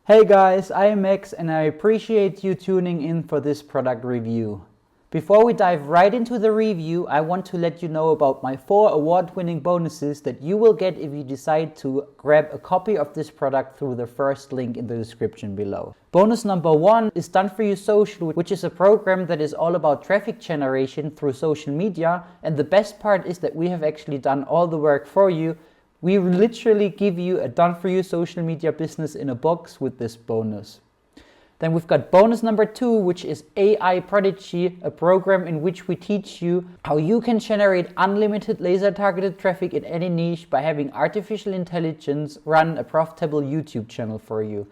Hey guys, I am Max and I appreciate you tuning in for this product review. Before we dive right into the review, I want to let you know about my 4 award-winning bonuses that you will get if you decide to grab a copy of this product through the first link in the description below. Bonus number 1 is Done For You Social, which is a program that is all about traffic generation through social media, and the best part is that we have actually done all the work for you. We literally give you a done-for-you social media business in a box with this bonus. Then we've got bonus number 2, which is AI Prodigy, a program in which we teach you how you can generate unlimited laser-targeted traffic in any niche by having artificial intelligence run a profitable YouTube channel for you.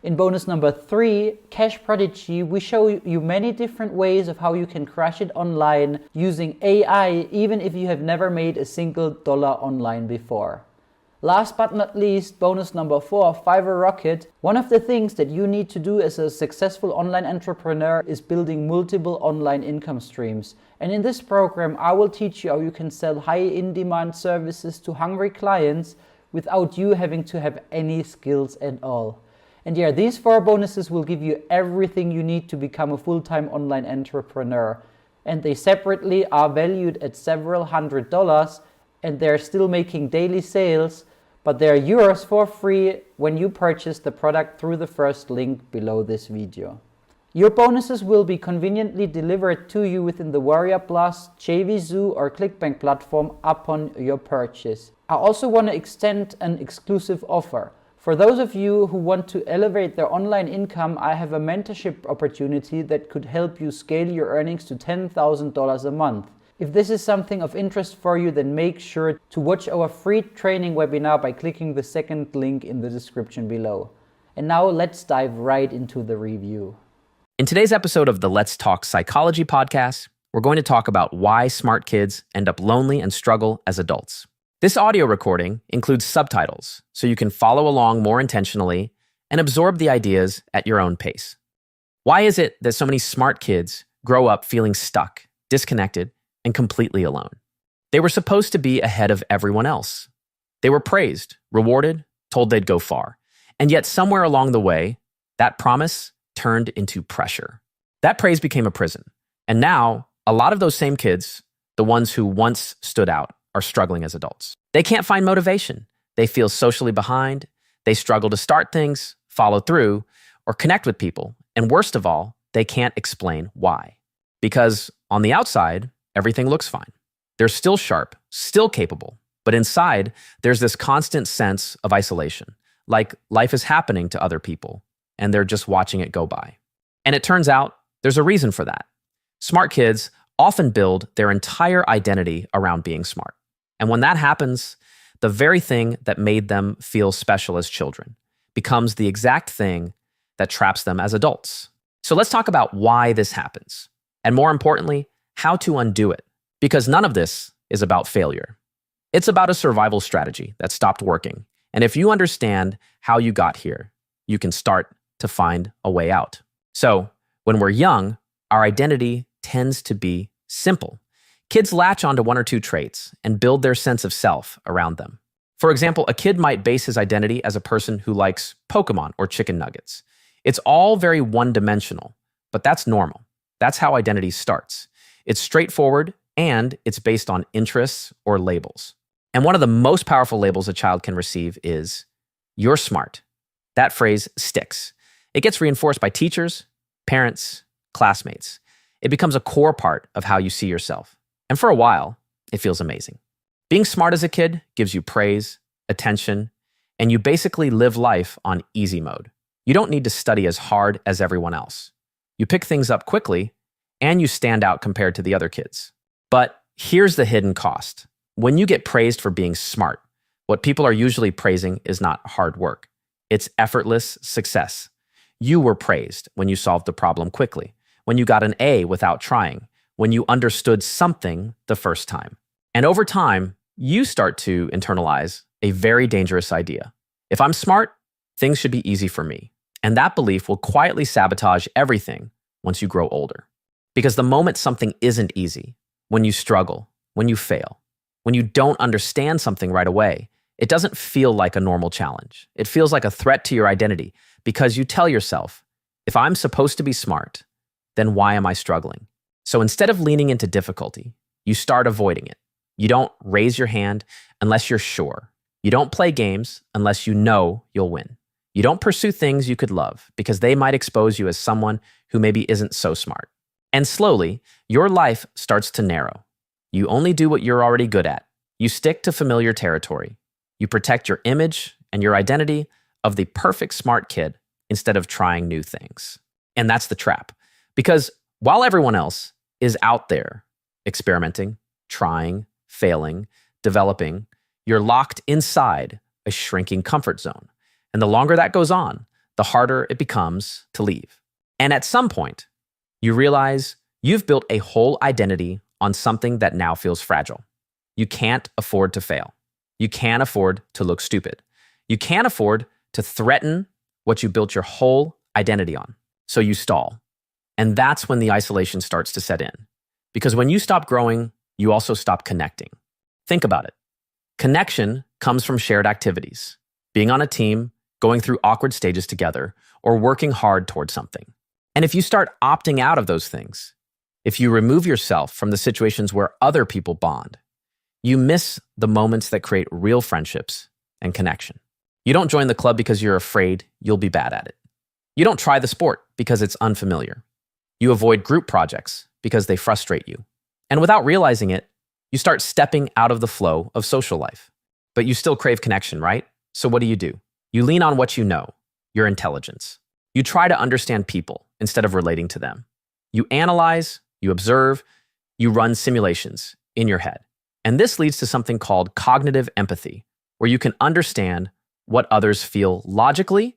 In bonus number 3, Cash Prodigy, we show you many different ways of how you can crush it online using AI, even if you have never made a single dollar online before. Last but not least, bonus number 4, Fiverr Rocket. One of the things that you need to do as a successful online entrepreneur is building multiple online income streams. And in this program, I will teach you how you can sell high in-demand services to hungry clients without you having to have any skills at all. And yeah, these 4 bonuses will give you everything you need to become a full-time online entrepreneur. And they separately are valued at several $100s, and they're still making daily sales, but they're yours for free when you purchase the product through the first link below this video. Your bonuses will be conveniently delivered to you within the Warrior Plus, JVZoo or ClickBank platform upon your purchase. I also want to extend an exclusive offer. For those of you who want to elevate their online income, I have a mentorship opportunity that could help you scale your earnings to $10,000 a month. If this is something of interest for you, then make sure to watch our free training webinar by clicking the second link in the description below. And now let's dive right into the review. In today's episode of the Let's Talk Psychology podcast, we're going to talk about why smart kids end up lonely and struggle as adults. This audio recording includes subtitles, so you can follow along more intentionally and absorb the ideas at your own pace. Why is it that so many smart kids grow up feeling stuck, disconnected, and completely alone? They were supposed to be ahead of everyone else. They were praised, rewarded, told they'd go far. And yet somewhere along the way, that promise turned into pressure. That praise became a prison. And now, a lot of those same kids, the ones who once stood out, are struggling as adults. They can't find motivation. They feel socially behind. They struggle to start things, follow through, or connect with people. And worst of all, they can't explain why. Because on the outside, everything looks fine. They're still sharp, still capable, but inside, there's this constant sense of isolation, like life is happening to other people, and they're just watching it go by. And it turns out there's a reason for that. Smart kids often build their entire identity around being smart. And when that happens, the very thing that made them feel special as children becomes the exact thing that traps them as adults. So let's talk about why this happens, and more importantly, how to undo it, because none of this is about failure. It's about a survival strategy that stopped working. And if you understand how you got here, you can start to find a way out. So when we're young, our identity tends to be simple. Kids latch onto 1 or 2 traits and build their sense of self around them. For example, a kid might base his identity as a person who likes Pokemon or chicken nuggets. It's all very one-dimensional, but that's normal. That's how identity starts. It's straightforward, and it's based on interests or labels. And one of the most powerful labels a child can receive is, "You're smart." That phrase sticks. It gets reinforced by teachers, parents, classmates. It becomes a core part of how you see yourself. And for a while, it feels amazing. Being smart as a kid gives you praise, attention, and you basically live life on easy mode. You don't need to study as hard as everyone else. You pick things up quickly, and you stand out compared to the other kids. But here's the hidden cost. When you get praised for being smart, what people are usually praising is not hard work. It's effortless success. You were praised when you solved the problem quickly, when you got an A without trying, when you understood something the first time. And over time, you start to internalize a very dangerous idea. If I'm smart, things should be easy for me. And that belief will quietly sabotage everything once you grow older. Because the moment something isn't easy, when you struggle, when you fail, when you don't understand something right away, It doesn't feel like a normal challenge. It feels like a threat to your identity because you tell yourself, if I'm supposed to be smart, then why am I struggling? So instead of leaning into difficulty, you start avoiding it. You don't raise your hand unless you're sure. You don't play games unless you know you'll win. You don't pursue things you could love because they might expose you as someone who maybe isn't so smart. And slowly, your life starts to narrow. You only do what you're already good at. You stick to familiar territory. You protect your image and your identity of the perfect smart kid instead of trying new things. And that's the trap. Because while everyone else is out there experimenting, trying, failing, developing, you're locked inside a shrinking comfort zone. And the longer that goes on, the harder it becomes to leave. And at some point, you realize you've built a whole identity on something that now feels fragile. You can't afford to fail. You can't afford to look stupid. You can't afford to threaten what you built your whole identity on. So you stall. And that's when the isolation starts to set in. Because when you stop growing, you also stop connecting. Think about it. Connection comes from shared activities, being on a team, going through awkward stages together, or working hard towards something. And if you start opting out of those things, if you remove yourself from the situations where other people bond, you miss the moments that create real friendships and connection. You don't join the club because you're afraid you'll be bad at it. You don't try the sport because it's unfamiliar. You avoid group projects because they frustrate you. And without realizing it, you start stepping out of the flow of social life. But you still crave connection, right? So what do? You lean on what you know, your intelligence. You try to understand people instead of relating to them. You analyze, you observe, you run simulations in your head. And this leads to something called cognitive empathy, where you can understand what others feel logically,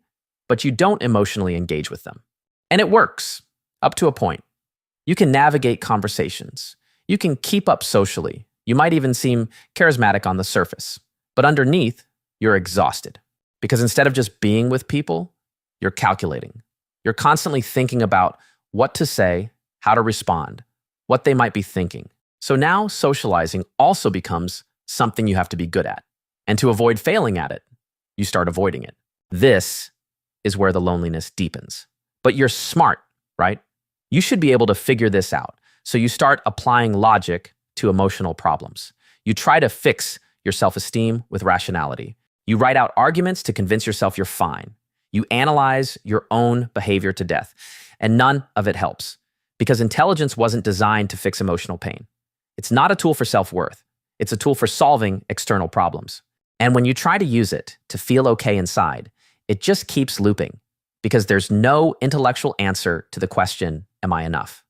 but you don't emotionally engage with them. And it works, up to a point. You can navigate conversations. You can keep up socially. You might even seem charismatic on the surface. But underneath, you're exhausted. Because instead of just being with people, you're calculating. You're constantly thinking about what to say, how to respond, what they might be thinking. So now socializing also becomes something you have to be good at. And to avoid failing at it, you start avoiding it. This is where the loneliness deepens. But you're smart, right? You should be able to figure this out. So you start applying logic to emotional problems. You try to fix your self-esteem with rationality. You write out arguments to convince yourself you're fine. You analyze your own behavior to death. And none of it helps. Because intelligence wasn't designed to fix emotional pain. It's not a tool for self-worth. It's a tool for solving external problems. And when you try to use it to feel okay inside, it just keeps looping because there's no intellectual answer to the question, am I enough?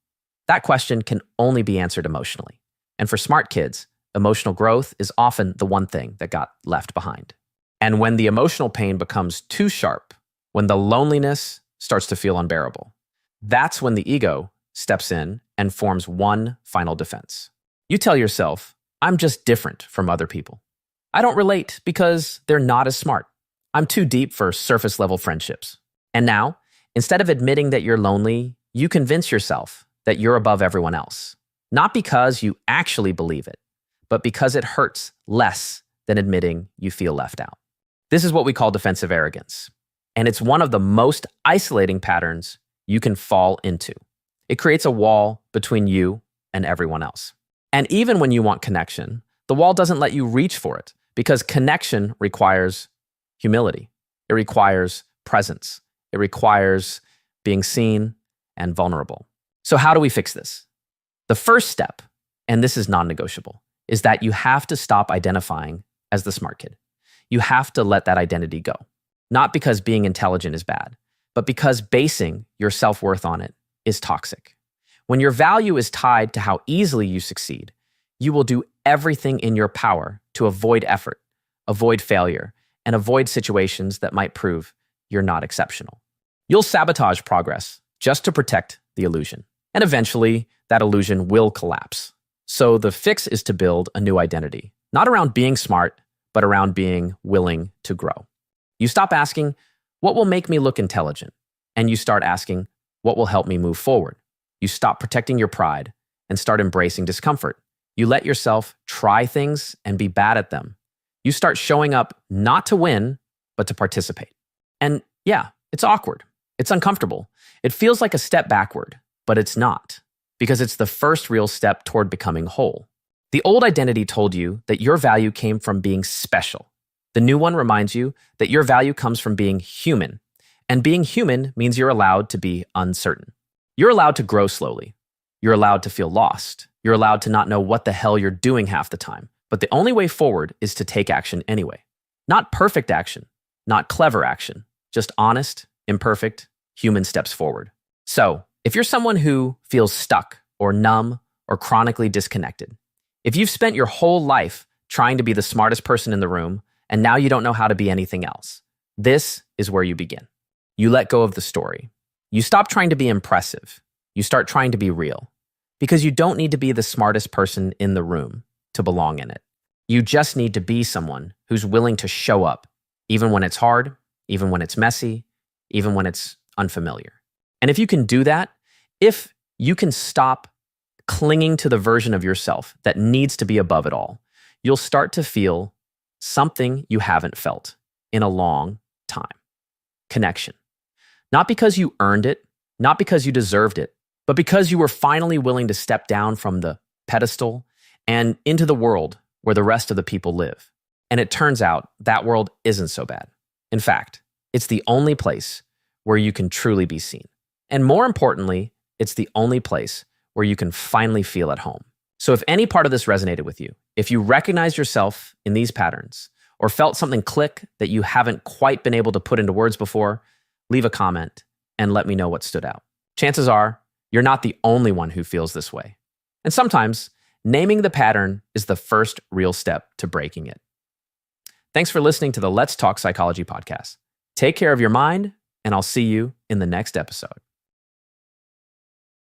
That question can only be answered emotionally. And for smart kids, emotional growth is often the one thing that got left behind. And when the emotional pain becomes too sharp, when the loneliness starts to feel unbearable, that's when the ego steps in and forms one final defense. You tell yourself, I'm just different from other people. I don't relate because they're not as smart. I'm too deep for surface level friendships. And now, instead of admitting that you're lonely, you convince yourself that you're above everyone else. Not because you actually believe it, but because it hurts less than admitting you feel left out. This is what we call defensive arrogance. And it's one of the most isolating patterns you can fall into. It creates a wall between you and everyone else. And even when you want connection, the wall doesn't let you reach for it because connection requires humility. It requires presence. It requires being seen and vulnerable. So how do we fix this? The first step, and this is non-negotiable, is that you have to stop identifying as the smart kid. You have to let that identity go. Not because being intelligent is bad, but because basing your self-worth on it is toxic. When your value is tied to how easily you succeed, you will do everything in your power to avoid effort, avoid failure, and avoid situations that might prove you're not exceptional. You'll sabotage progress just to protect the illusion. And eventually, that illusion will collapse. So the fix is to build a new identity, not around being smart, but around being willing to grow. You stop asking, what will make me look intelligent? And you start asking, what will help me move forward? You stop protecting your pride and start embracing discomfort. You let yourself try things and be bad at them. You start showing up not to win, but to participate. And yeah, it's awkward. It's uncomfortable. It feels like a step backward, but it's not, because it's the first real step toward becoming whole. The old identity told you that your value came from being special. The new one reminds you that your value comes from being human. And being human means you're allowed to be uncertain. You're allowed to grow slowly. You're allowed to feel lost. You're allowed to not know what the hell you're doing half the time. But the only way forward is to take action anyway. Not perfect action, not clever action, just honest, imperfect, human steps forward. So, if you're someone who feels stuck or numb or chronically disconnected, if you've spent your whole life trying to be the smartest person in the room and now you don't know how to be anything else, this is where you begin. You let go of the story. You stop trying to be impressive. You start trying to be real. Because you don't need to be the smartest person in the room to belong in it. You just need to be someone who's willing to show up, even when it's hard, even when it's messy, even when it's unfamiliar. And if you can do that, if you can stop clinging to the version of yourself that needs to be above it all, you'll start to feel something you haven't felt in a long time. Connection. Not because you earned it, not because you deserved it, but because you were finally willing to step down from the pedestal and into the world where the rest of the people live. And it turns out that world isn't so bad. In fact, it's the only place where you can truly be seen. And more importantly, it's the only place where you can finally feel at home. So if any part of this resonated with you, if you recognize yourself in these patterns or felt something click that you haven't quite been able to put into words before, leave a comment and let me know what stood out. Chances are you're not the only one who feels this way. And sometimes naming the pattern is the first real step to breaking it. Thanks for listening to the Let's Talk Psychology podcast. Take care of your mind, and I'll see you in the next episode.